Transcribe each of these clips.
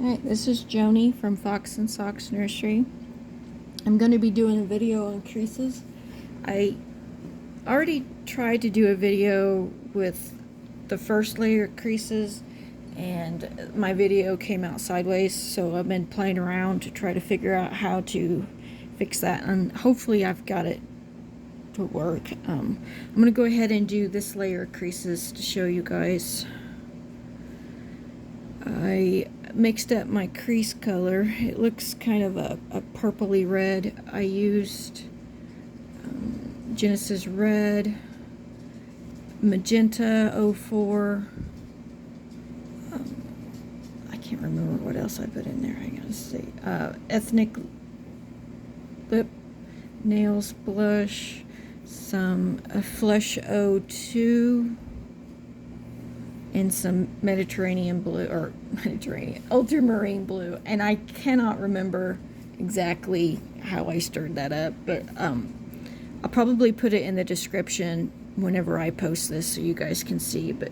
Alright, this is Joni from Fox and Socks Nursery. I'm going to be doing a video on creases. I already tried to do a video with the first layer of creases and my video came out sideways, so I've been playing around to try to figure out how to fix that, and hopefully I've got it to work. I'm going to go ahead and do this layer of creases to show you guys. I mixed up my crease color. It looks kind of a purpley red. I used Genesis Red, Magenta 04. I can't remember what else I put in there. I gotta see. Ethnic Lip Nails Blush, some Flush 02, and some Mediterranean blue, or ultramarine blue, and I cannot remember exactly how I stirred that up, but I'll probably put it in the description whenever I post this so you guys can see. But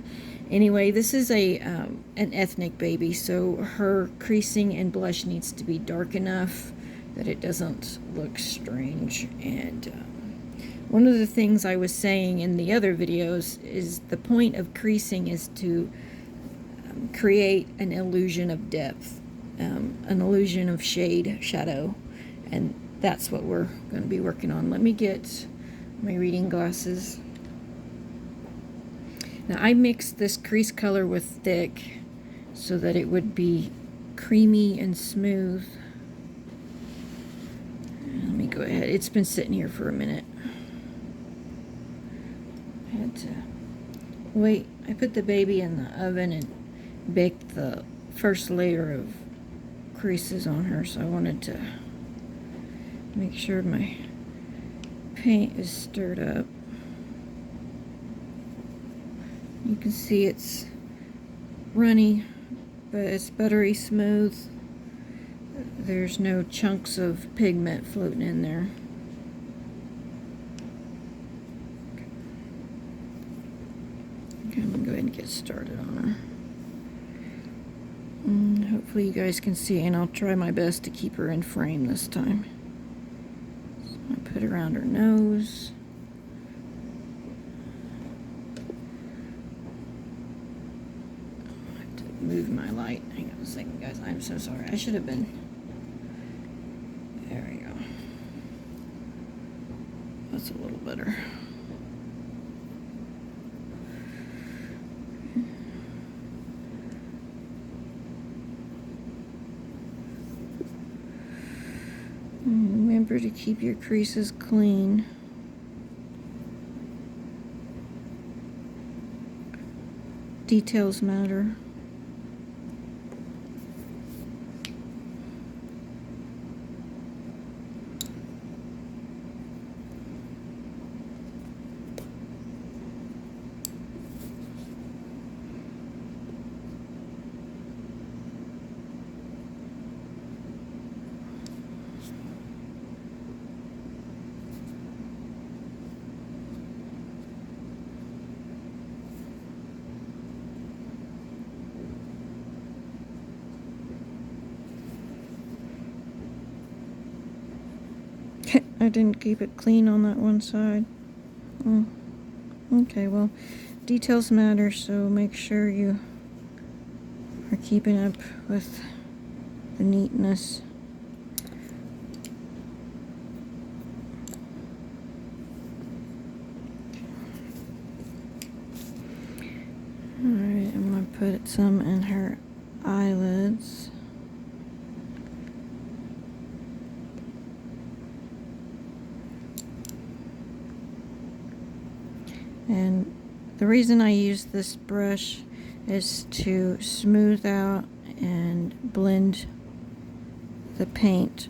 anyway, this is an ethnic baby, so her creasing and blush needs to be dark enough that it doesn't look strange. And one of the things I was saying in the other videos is the point of creasing is to create an illusion of depth, an illusion of shadow, and that's what we're going to be working on. Let me get my reading glasses. Now I mixed this crease color with thick so that it would be creamy and smooth. Let me go ahead. It's been sitting here for a minute. I had to wait. I put the baby in the oven and baked the first layer of creases on her, so I wanted to make sure my paint is stirred up. You can see it's runny, but it's buttery smooth. There's no chunks of pigment floating in there. Okay, I'm gonna go ahead and get started on her. Hopefully you guys can see, and I'll try my best to keep her in frame this time. So I put around her nose. I have to move my light. Hang on a second, guys. I'm so sorry. I should have been. There we go. That's a little better. Remember to keep your creases clean. Details matter. I didn't keep it clean on that one side. Oh, okay, well, details matter, so make sure you are keeping up with the neatness. Alright, I'm going to put some in her eyelids. And the reason I use this brush is to smooth out and blend the paint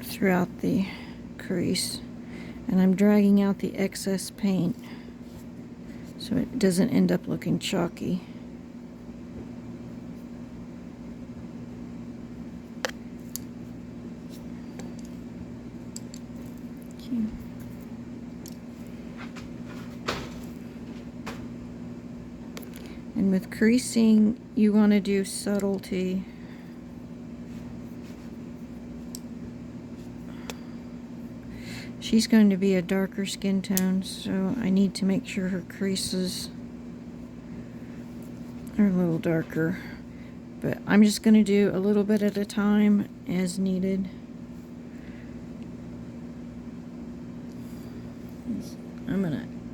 throughout the crease. And I'm dragging out the excess paint so it doesn't end up looking chalky. Okay. And with creasing, you want to do subtlety. She's going to be a darker skin tone, so I need to make sure her creases are a little darker. But I'm just going to do a little bit at a time as needed.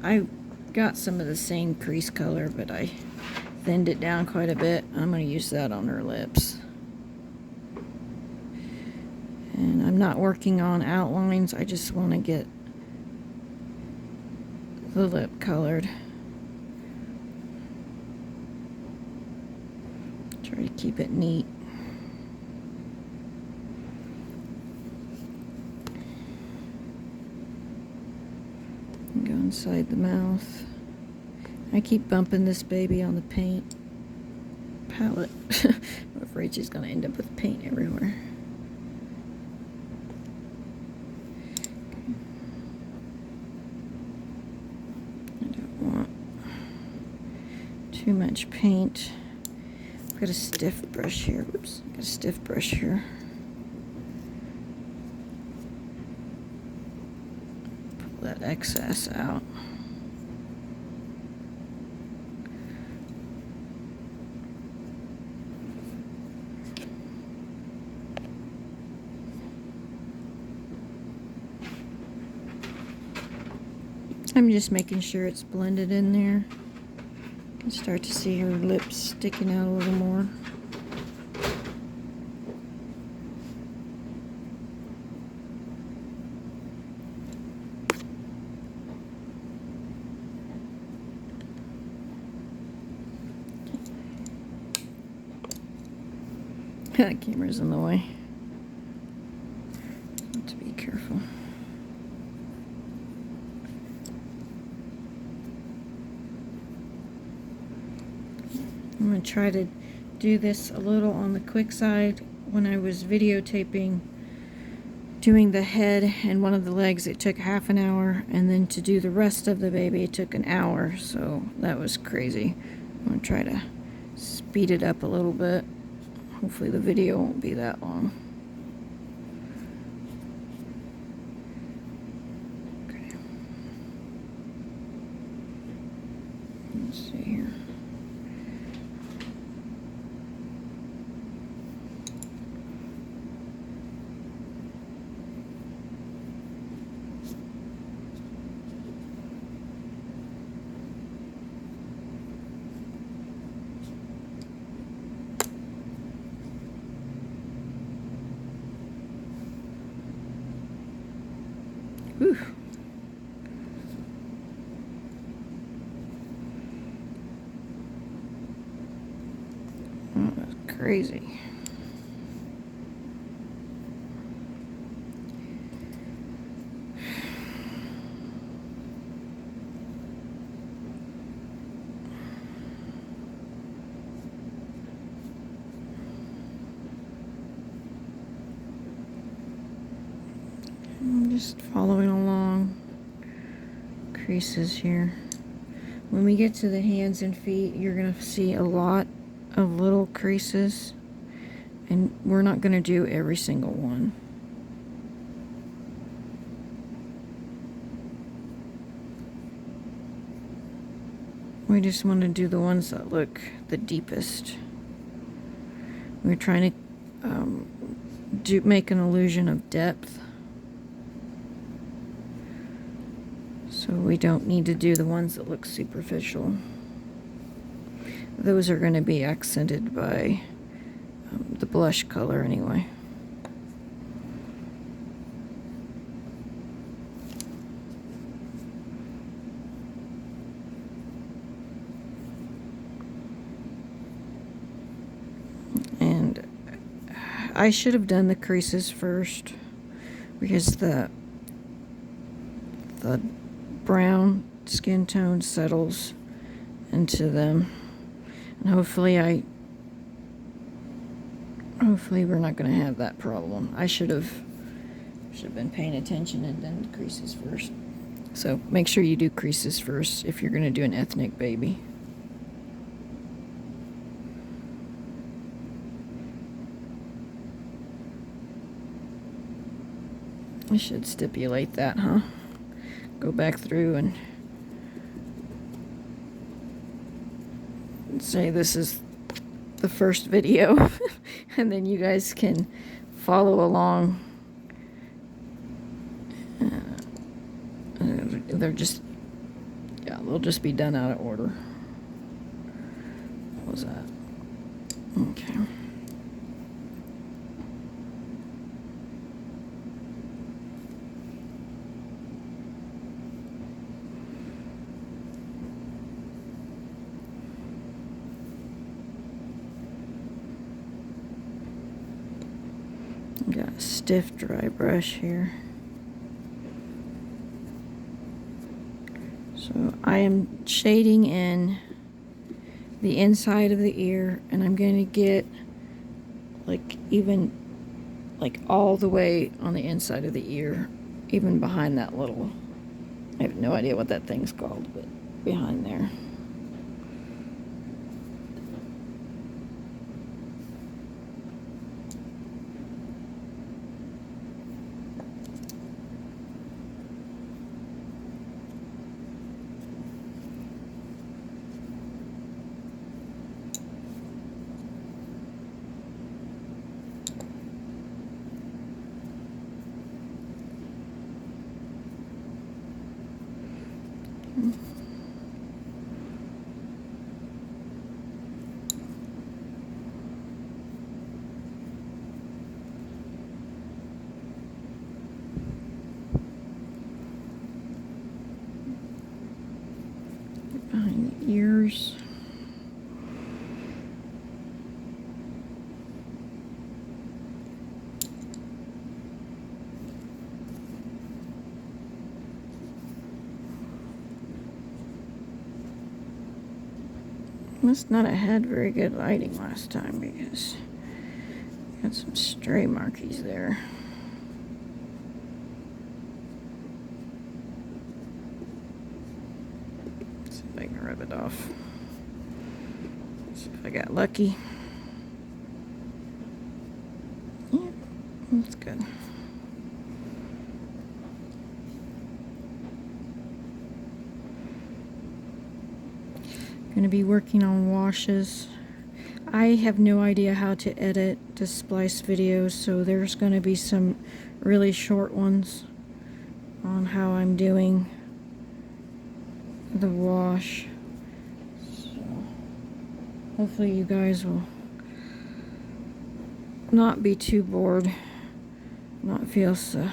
I got some of the same crease color, but I thinned it down quite a bit. I'm going to use that on her lips. And I'm not working on outlines, I just want to get the lip colored. Try to keep it neat. And go inside the mouth. I keep bumping this baby on the paint palette. I'm afraid she's going to end up with paint everywhere. Too much paint. I've got a stiff brush here. Whoops, got a stiff brush here. Pull that excess out. I'm just making sure it's blended in there. Start to see her lips sticking out a little more. The camera's in the way. Have to be careful. I'm going to try to do this a little on the quick side. When I was videotaping doing the head and one of the legs, it took half an hour, and then to do the rest of the baby it took an hour, so that was crazy. I'm going to try to speed it up a little bit. Hopefully the video won't be that long. Okay. Let's see here. Whew. Oh, that's crazy. I'm just following along. Creases here. When we get to the hands and feet, you're going to see a lot of little creases, and we're not going to do every single one. We just want to do the ones that look the deepest. We're trying to make an illusion of depth. So we don't need to do the ones that look superficial. Those are going to be accented by the blush color anyway. And I should have done the creases first, because the brown skin tone settles into them, and hopefully we're not going to have that problem. I should have been paying attention and done the creases first. So make sure you do creases first if you're going to do an ethnic baby. I should stipulate that, huh? Go back through and say this is the first video and then you guys can follow along. They're just, yeah, they'll just be done out of order. What was that? Okay. Got a stiff dry brush here. So I am shading in the inside of the ear, and I'm going to get like even like all the way on the inside of the ear, even behind that little, I have no idea what that thing's called, but behind there. Behind the ears. Must not have had very good lighting last time because got some stray markies there. See if I can rub it off. See if I got lucky. Yeah, that's good. Going to be working on washes. I have no idea how to edit the splice videos, so there's going to be some really short ones on how I'm doing the wash. So hopefully you guys will not be too bored, not feel so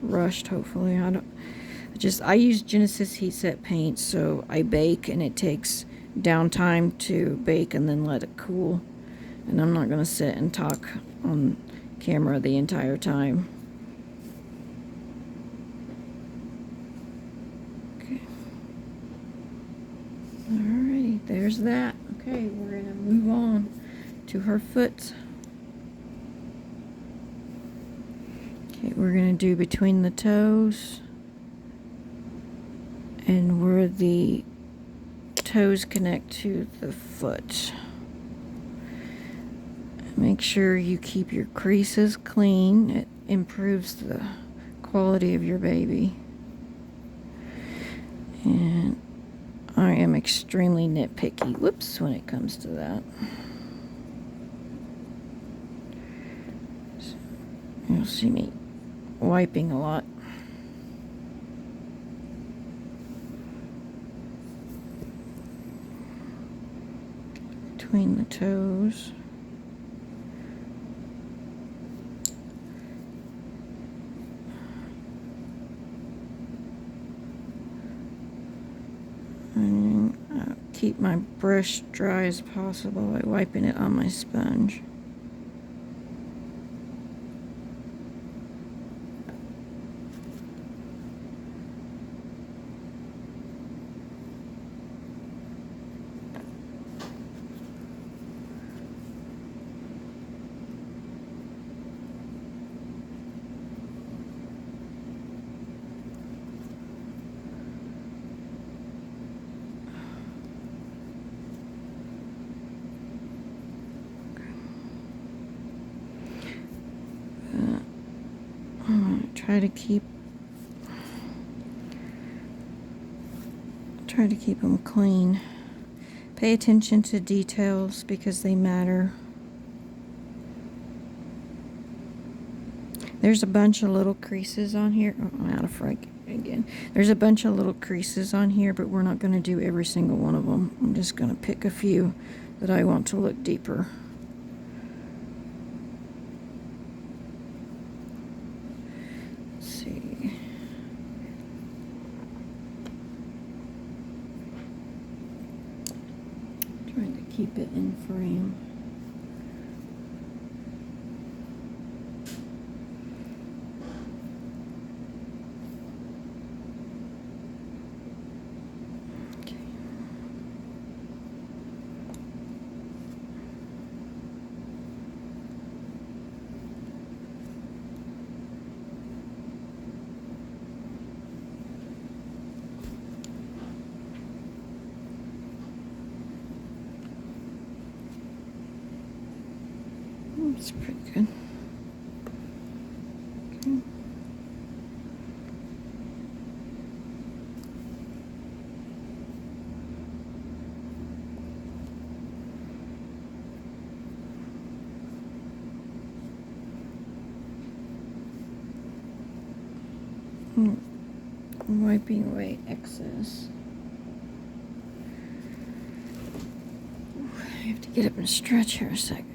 rushed. Hopefully, I use Genesis heat set paint, so I bake and it takes downtime to bake and then let it cool, and I'm not going to sit and talk on camera the entire time. Okay, alrighty, there's that. Okay, we're going to move on to her foot. Okay, we're going to do between the toes and where the toes connect to the foot. Make sure you keep your creases clean. It improves the quality of your baby. And I am extremely nitpicky, whoops, when it comes to that. So you'll see me wiping a lot. Between the toes. And keep my brush dry as possible by wiping it on my sponge. Try to keep them clean. Pay attention to details because they matter. There's a bunch of little creases on here. Oh, I'm out of frag again. There's a bunch of little creases on here, but we're not going to do every single one of them. I'm just going to pick a few that I want to look deeper. Let's see. Trying to keep it in frame. That's pretty good. Okay. Wiping away excess. I have to get up and stretch here a second.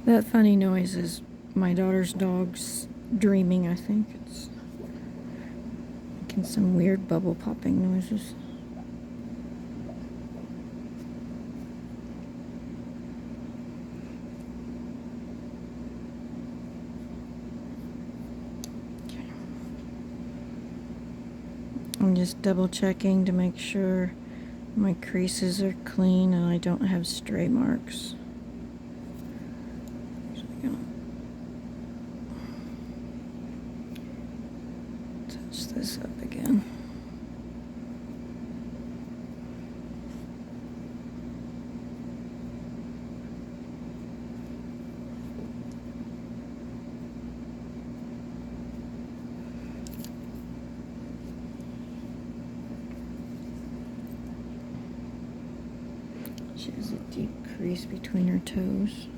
That funny noise is my daughter's dog's dreaming, I think. It's making some weird bubble popping noises. Okay. I'm just double checking to make sure my creases are clean and I don't have stray marks. Touch this up again. She has a deep crease between her toes.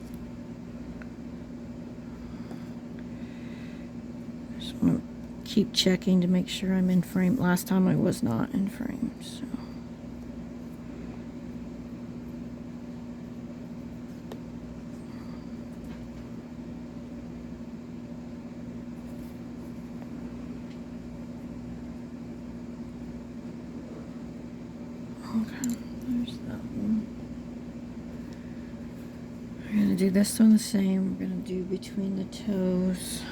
Just want to keep checking to make sure I'm in frame. Last time I was not in frame, so. Okay, there's that one. We're gonna do this one the same. We're going to do between the toes.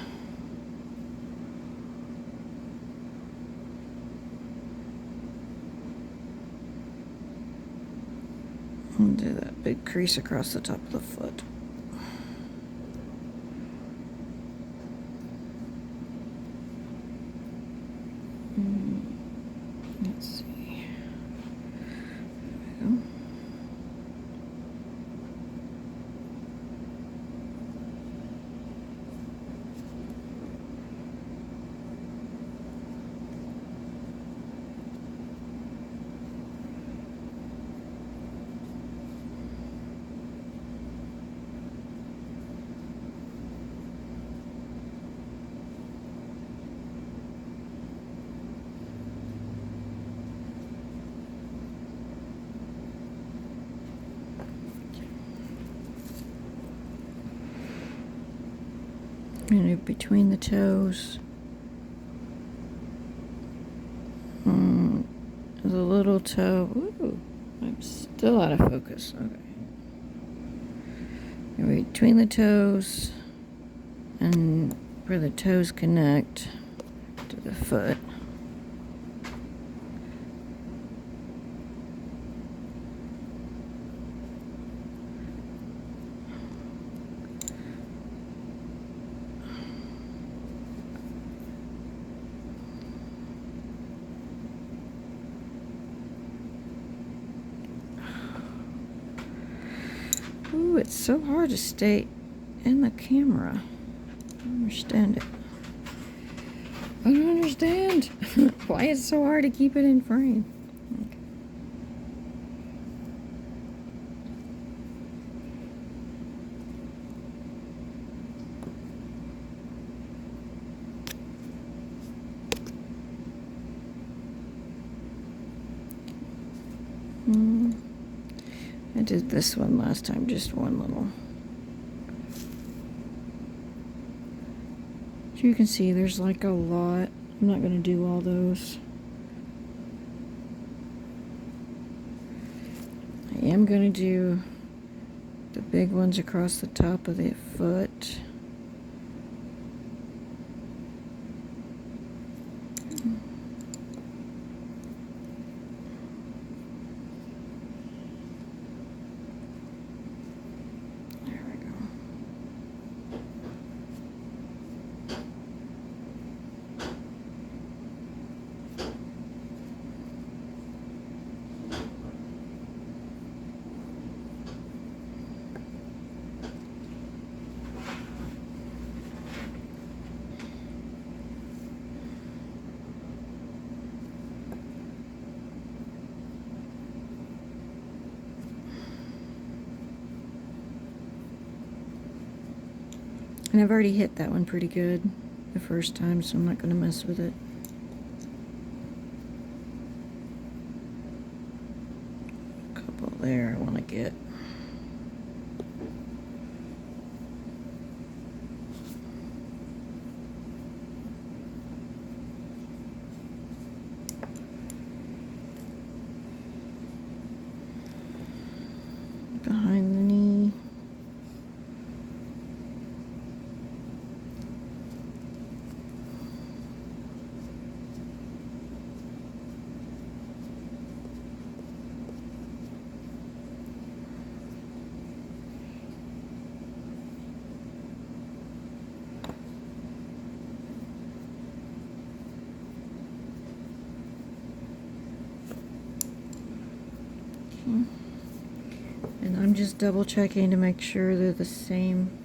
And do that big crease across the top of the foot. Let's see. There we go. And between the toes, the little toe. Ooh, I'm still out of focus. Okay. And between the toes, and where the toes connect to the foot. Ooh, it's so hard to stay in the camera. I don't understand it. I don't understand why it's so hard to keep it in frame. Okay. I did this one last time, just one little. So you can see there's like a lot. I'm not going to do all those. I am going to do the big ones across the top of the foot. And I've already hit that one pretty good the first time, so I'm not going to mess with it. A couple there I want to get. Behind the knee. And I'm just double checking to make sure they're the same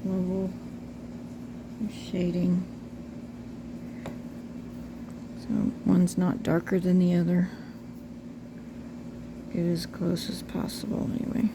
level of shading. So one's not darker than the other. Get as close as possible anyway.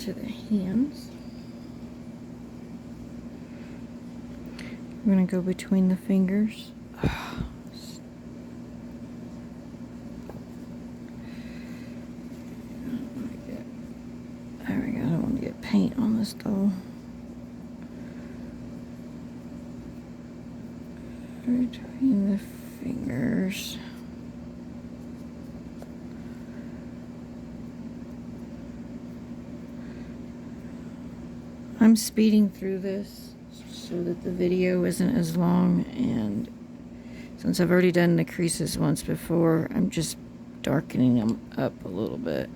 to the hands. We're going to go between the fingers. There we go. I don't want to get paint on this doll. Between the fingers. I'm speeding through this so that the video isn't as long, and since I've already done the creases once before, I'm just darkening them up a little bit.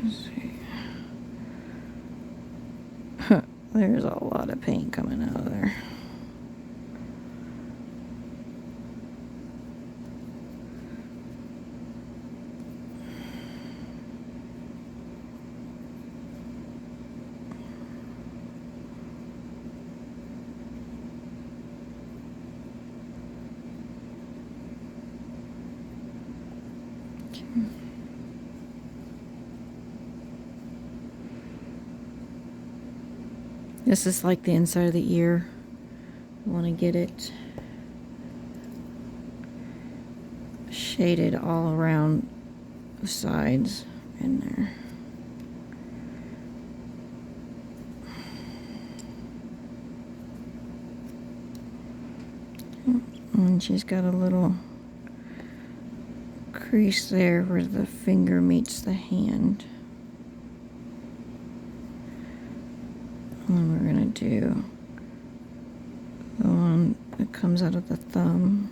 Let's see. There's a lot of paint coming out of there. This is like the inside of the ear. I want to get it shaded all around the sides in there. And she's got a little crease there where the finger meets the hand. And then we're going to do the one that comes out of the thumb.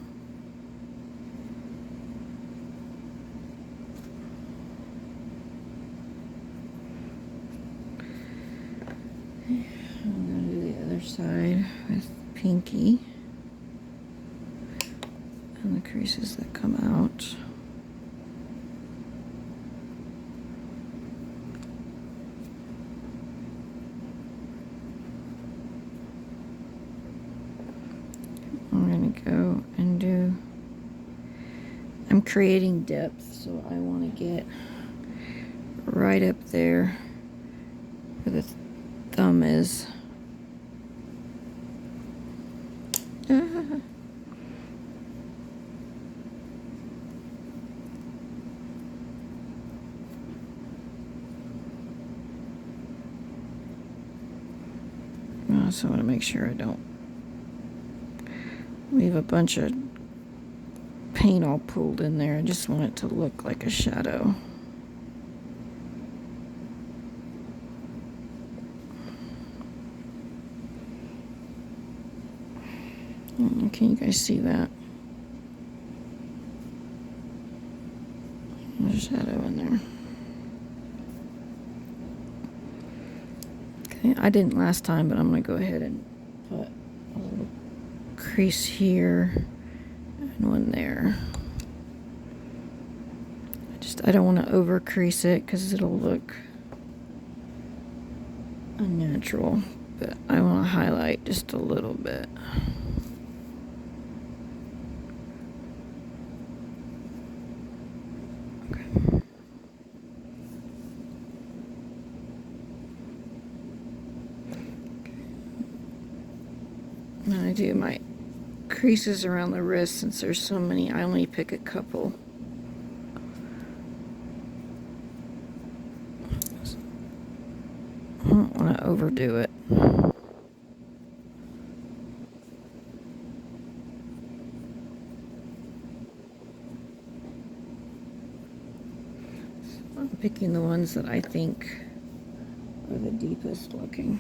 I'm going to do the other side with pinky and the creases that come out. I'm going to go and do, I'm creating depth, so I want to get right up there where the thumb is. So I want to make sure I don't leave a bunch of paint all pulled in there. I just want it to look like a shadow. Can you guys see that? There's a shadow in there. Okay, I didn't last time, but I'm going to go ahead and put a little crease here and one there. I don't want to over crease it because it'll look unnatural, but I want to highlight just a little bit. And I do my creases around the wrist. Since there's so many, I only pick a couple. I don't want to overdo it. I'm picking the ones that I think are the deepest looking.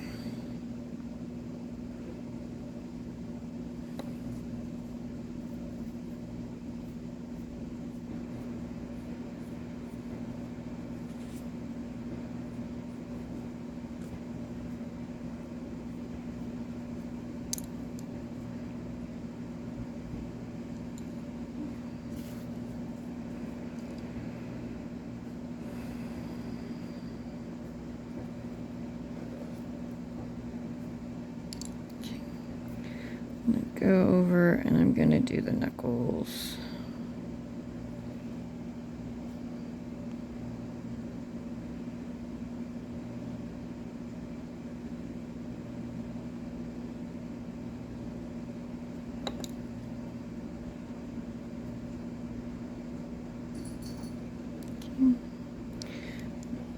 go over and I'm going to do the knuckles.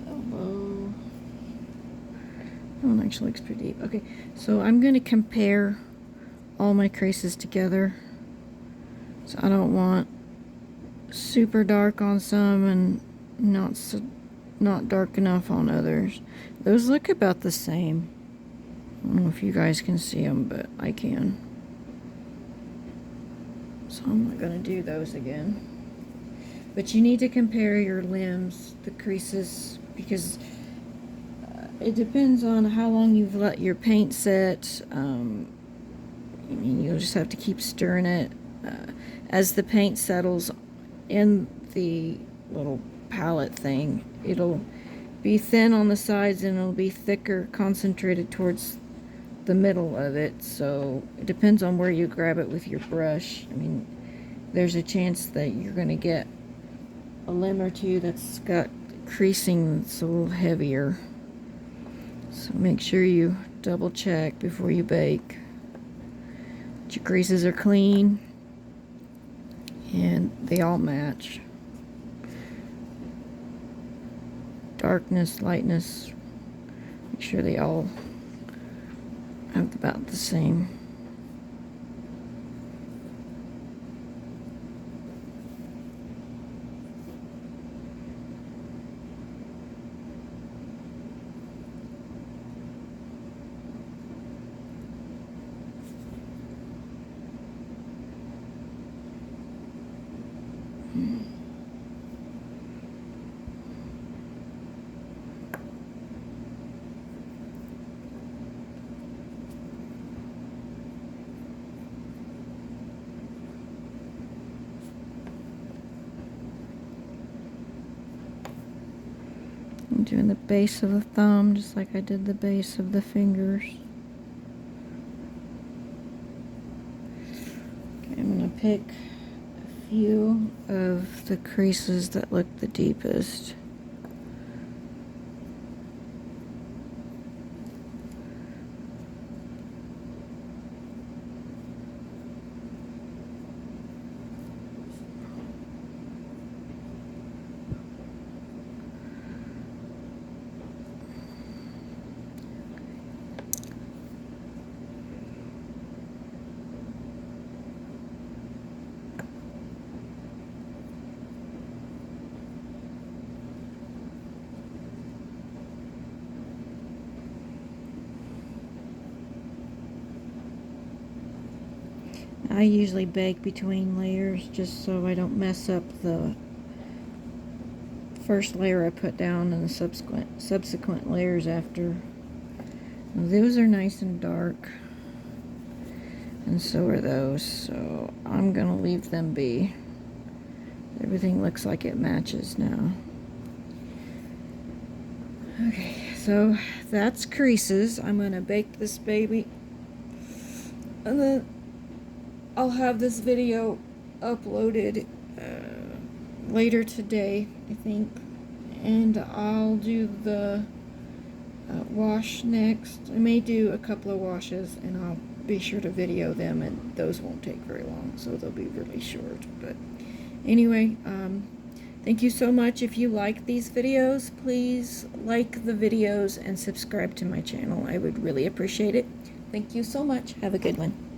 Elbow. That one actually looks pretty deep. Okay, so I'm going to compare all my creases together. So I don't want super dark on some and not dark enough on others. Those look about the same. I don't know if you guys can see them, but I can. So I'm not going to do those again. But you need to compare your limbs, the creases, because it depends on how long you've let your paint set. I mean, you'll just have to keep stirring it. As the paint settles in the little palette thing, it'll be thin on the sides and it'll be thicker, concentrated towards the middle of it. So it depends on where you grab it with your brush. I mean, there's a chance that you're going to get a limb or two that's got creasing that's a little heavier. So make sure you double check before you bake. Your creases are clean and they all match. Darkness, lightness, make sure they all have about the same. I'm doing the base of the thumb just like I did the base of the fingers. Okay, I'm going to pick a few of the creases that look the deepest. I usually bake between layers just so I don't mess up the first layer I put down and the subsequent layers after. Now, those are nice and dark, and so are those, so I'm gonna leave them be. Everything looks like it matches now. Okay, so that's creases. I'm gonna bake this baby, and then I'll have this video uploaded later today, I think, and I'll do the wash next. I may do a couple of washes, and I'll be sure to video them, and those won't take very long, so they'll be really short. But anyway, thank you so much. If you like these videos, please like the videos and subscribe to my channel. I would really appreciate it. Thank you so much. Have a good one.